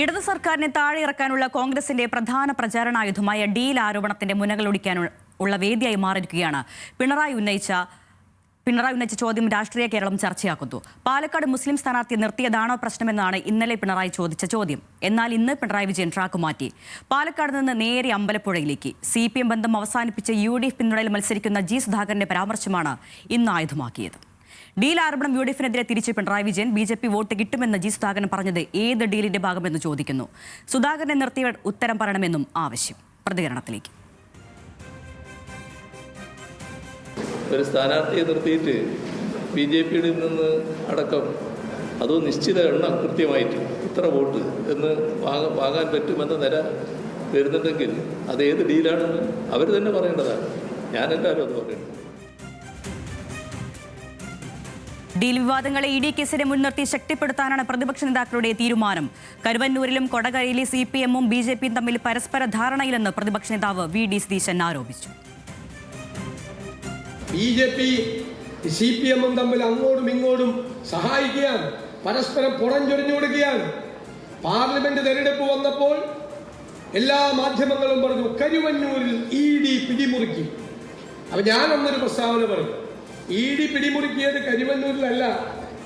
ഇടതു സർക്കാരിനെ താഴെ ഇറക്കാനുള്ള കോൺഗ്രസിന്റെ പ്രധാന പ്രചാരണായുധമായ ഡീൽ ആരോപണത്തിന്റെ മുനകളൊടിക്കാനുള്ള വേദിയായി മാറിയിരിക്കുകയാണ് പിണറായി ഉന്നയിച്ച ചോദ്യം രാഷ്ട്രീയ കേരളം ചർച്ചയാക്കുന്നു. പാലക്കാട് മുസ്ലിം സ്ഥാനാർത്ഥിയെ നിർത്തിയതാണോ പ്രശ്നമെന്നാണ് ഇന്നലെ പിണറായി ചോദിച്ച ചോദ്യം. എന്നാൽ ഇന്ന് പിണറായി വിജയൻ ട്രാക്ക് മാറ്റി. പാലക്കാട് നിന്ന് നേരെ അമ്പലപ്പുഴയിലേക്ക്. CPM ബന്ധം അവസാനിപ്പിച്ച് UDF പിന്തുണയിൽ മത്സരിക്കുന്ന G സുധാകരന്റെ പരാമർശമാണ് ഇന്ന് ആയുധമാക്കിയത്. ഡീൽ ആരോപണം UDFനെതിരെ തിരിച്ച് പിണറായി വിജയൻ BJP വോട്ട് കിട്ടുമെന്ന് G സുധാകരൻ പറഞ്ഞത് ഏത് ഡീലിന്റെ ഭാഗമെന്ന് ചോദിക്കുന്നു. സുധാകരനെ നിർത്തിയ ഉത്തരം പറയണമെന്നും ആവശ്യം. പ്രതികരണത്തിലേക്ക്. ഒരു സ്ഥാനാർത്ഥിയെ നിർത്തിയിട്ട് BJPയുടെ നിന്ന് അടക്കം അതോ നിശ്ചിത എണ്ണം കൃത്യമായിട്ട് ഇത്ര വോട്ട് എന്ന് വാങ്ങാൻ പറ്റുമെന്ന നില വരുന്നുണ്ടെങ്കിൽ അത് ഏത് ഡീലാണെന്ന് അവർ തന്നെ പറയേണ്ടതാണ്. ഞാനെല്ലാവരും അത് പറയണം. ഡീൽ വിവാദങ്ങളെ ED കേസിനെ മുൻനിർത്തി ശക്തിപ്പെടുത്താനാണ് പ്രതിപക്ഷ നേതാക്കളുടെ തീരുമാനം. കരുവന്നൂരിലും കൊടകരയിലെ CPM-ഉം BJP-യും തമ്മിൽ പരസ്പര ധാരണയിലെന്ന് പ്രതിപക്ഷ നേതാവ് VD സതീശൻ ആരോപിച്ചു. BJP CPM-ഉം തമ്മിൽ അങ്ങോട്ടും ഇങ്ങോട്ടും സഹായിക്കുകയാണ്, പരസ്പരം പുറംചൊരിഞ്ഞു കൊടുക്കുകയാണ്. പാർലമെന്റ് തെരഞ്ഞെടുപ്പ് വന്നപ്പോൾ എല്ലാ മാധ്യമങ്ങളും പറഞ്ഞു കരുവന്നൂരിൽ ED പിടിമുറുക്കി. അപ്പൊ ഞാനൊന്നൊരു പ്രസ്താവന പറഞ്ഞു, ED പിടിമുറുക്കിയത് കരുവന്നൂരിലല്ല,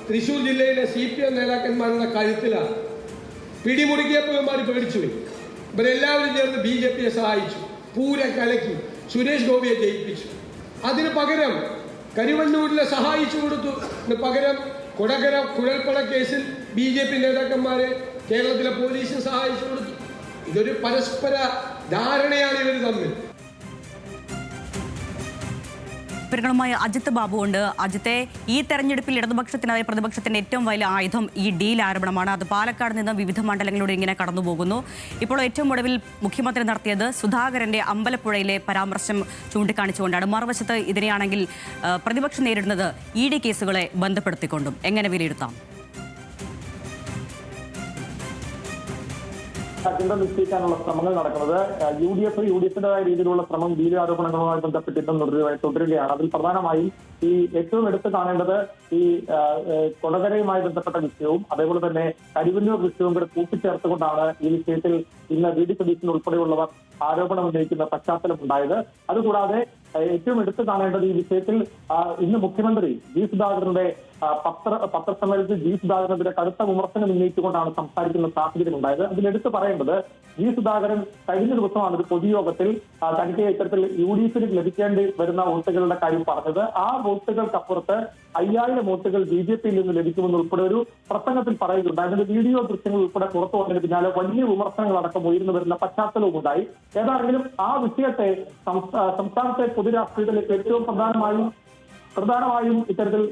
തൃശ്ശൂർ ജില്ലയിലെ CPM നേതാക്കന്മാരുടെ കഴുത്തിലാണ്. പിടിമുറുക്കിയപ്പോൾ ഇവന്മാർ പേടിച്ചുപോയി. ഇവരെല്ലാവരും ചേർന്ന് BJPയെ സഹായിച്ചു, പൂര കലക്കി, സുരേഷ് ഗോപിയെ ജയിപ്പിച്ചു. അതിന് പകരം കരുവന്നൂരിലെ സഹായിച്ചു കൊടുത്തു. പകരം കൊടകര കുഴൽപ്പണ കേസിൽ BJP നേതാക്കന്മാരെ കേരളത്തിലെ പോലീസിന് സഹായിച്ചു കൊടുത്തു. ഇതൊരു പരസ്പര ധാരണയാണ് ഇവർ തമ്മിൽ. വിവരങ്ങളുമായി അജിത് ബാബു ഉണ്ട്. അജിത്തെ, ഈ തെരഞ്ഞെടുപ്പിൽ ഇടതുപക്ഷത്തിനായി പ്രതിപക്ഷത്തിന്റെ ഏറ്റവും വലിയ ആയുധം ഈ ഡീൽ ആരോപണമാണ്. അത് പാലക്കാട് നിന്ന് വിവിധ മണ്ഡലങ്ങളിലൂടെ ഇങ്ങനെ കടന്നുപോകുന്നു. ഇപ്പോൾ ഏറ്റവും ഒടുവിൽ മുഖ്യമന്ത്രി നടത്തിയത് സുധാകരന്റെ അമ്പലപ്പുഴയിലെ പരാമർശം ചൂണ്ടിക്കാണിച്ചുകൊണ്ടാണ്. മറുവശത്ത് ഇതിനെയാണെങ്കിൽ പ്രതിപക്ഷം നേരിടുന്നത് ED കേസുകളെ ബന്ധപ്പെടുത്തിക്കൊണ്ടും. എങ്ങനെ വിലയിരുത്താം? അജണ്ട നിശ്ചയിക്കാനുള്ള ശ്രമങ്ങൾ നടക്കുന്നത് UDFിന്റേതായ രീതിയിലുള്ള ശ്രമം ഡീൽ ആരോപണങ്ങളുമായി ബന്ധപ്പെട്ടിട്ടും തുടരുകയാണ്. അതിൽ പ്രധാനമായും ഈ ഏറ്റവും എടുത്തു കാണേണ്ടത് ഈ കൊടകരയുമായി ബന്ധപ്പെട്ട വിഷയവും അതേപോലെ തന്നെ കരുവന്നൂർ വിഷയവും കൂടെ കൂട്ടിച്ചേർത്തുകൊണ്ടാണ് ഈ വിഷയത്തിൽ ഇന്ന് VD സതീശൻ ഉൾപ്പെടെയുള്ളവർ ആരോപണം ഉന്നയിക്കുന്ന പശ്ചാത്തലം ഉണ്ടായത്. അതുകൂടാതെ ഏറ്റവും എടുത്തു കാണേണ്ടത് ഈ വിഷയത്തിൽ ഇന്ന് മുഖ്യമന്ത്രി G സുധാകരന്റെ പത്രസമ്മേളനത്തിൽ G സുധാകരനെതിരെ കടുത്ത വിമർശനം ഉന്നയിച്ചുകൊണ്ടാണ് സംസാരിക്കുന്ന സാഹചര്യം ഉണ്ടായത്. അതിലെടുത്ത് പറയേണ്ടത് G സുധാകരൻ കഴിഞ്ഞ ദിവസമാണ് ഒരു പൊതുയോഗത്തിൽ തനിക്ക് ഇത്തരത്തിൽ UDFിന് ലഭിക്കേണ്ടി വരുന്ന വോട്ടുകളുടെ കാര്യം പറഞ്ഞത്. ആ വോട്ടുകൾക്കപ്പുറത്ത് 5000 വോട്ടുകൾ BJPയിൽ നിന്ന് ലഭിക്കുമെന്നുൾപ്പെടെ ഒരു പ്രസംഗത്തിൽ പറയുന്നുണ്ട്. അതിന്റെ വീഡിയോ ദൃശ്യങ്ങൾ ഉൾപ്പെടെ പുറത്തു വന്നതിന് പിന്നാലെ വലിയ വിമർശനങ്ങൾ അടക്കം ഉയർന്നു വരുന്ന പശ്ചാത്തലവും ഉണ്ടായി. ഏതാണെങ്കിലും ആ വിഷയത്തെ സംസ്ഥാനത്തെ പൊതുരാഷ്ട്രീയത്തിലേക്ക് ഏറ്റവും പ്രധാനമായും ഇത്തരത്തിൽ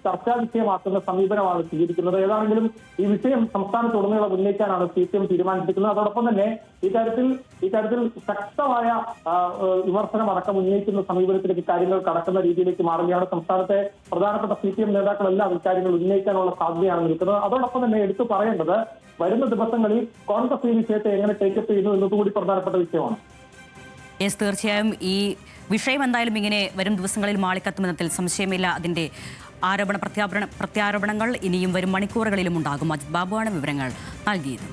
ചർച്ചാ വിഷയമാക്കുന്ന സമീപനമാണ് സ്വീകരിക്കുന്നത്. ഏതാണെങ്കിലും ഈ വിഷയം സംസ്ഥാനത്തുടനീളം ഉന്നയിക്കാനാണ് CPM തീരുമാനിച്ചിരിക്കുന്നത്. അതോടൊപ്പം തന്നെ ഇക്കാര്യത്തിൽ ശക്തമായ വിമർശനം അടക്കം ഉന്നയിക്കുന്ന സമീപനത്തിലേക്ക് കാര്യങ്ങൾ കടക്കുന്ന രീതിയിലേക്ക് മാറുകയാണ്. സംസ്ഥാനത്തെ പ്രധാനപ്പെട്ട CPM നേതാക്കളെല്ലാം ഇക്കാര്യങ്ങൾ ഉന്നയിക്കാനുള്ള സാധ്യതയാണ് നിൽക്കുന്നത്. അതോടൊപ്പം തന്നെ എടുത്തു പറയേണ്ടത് വരുന്ന ദിവസങ്ങളിൽ കോൺഗ്രസ് ഈ വിഷയത്തെ എങ്ങനെ ടേക്കപ്പ് ചെയ്യുന്നു എന്നതുകൂടി പ്രധാനപ്പെട്ട വിഷയമാണ്. തീർച്ചയായും ഈ വിഷയം എന്തായാലും ഇങ്ങനെ വരും ദിവസങ്ങളിൽ മാളിക്കത്തുമെന്നതിൽ സംശയമില്ല. അതിന്റെ പ്രത്യാരോപണങ്ങൾ ഇനിയും വരും മണിക്കൂറുകളിലും ഉണ്ടാകും. അജിത് ബാബുവാണ് വിവരങ്ങൾ നൽകിയത്.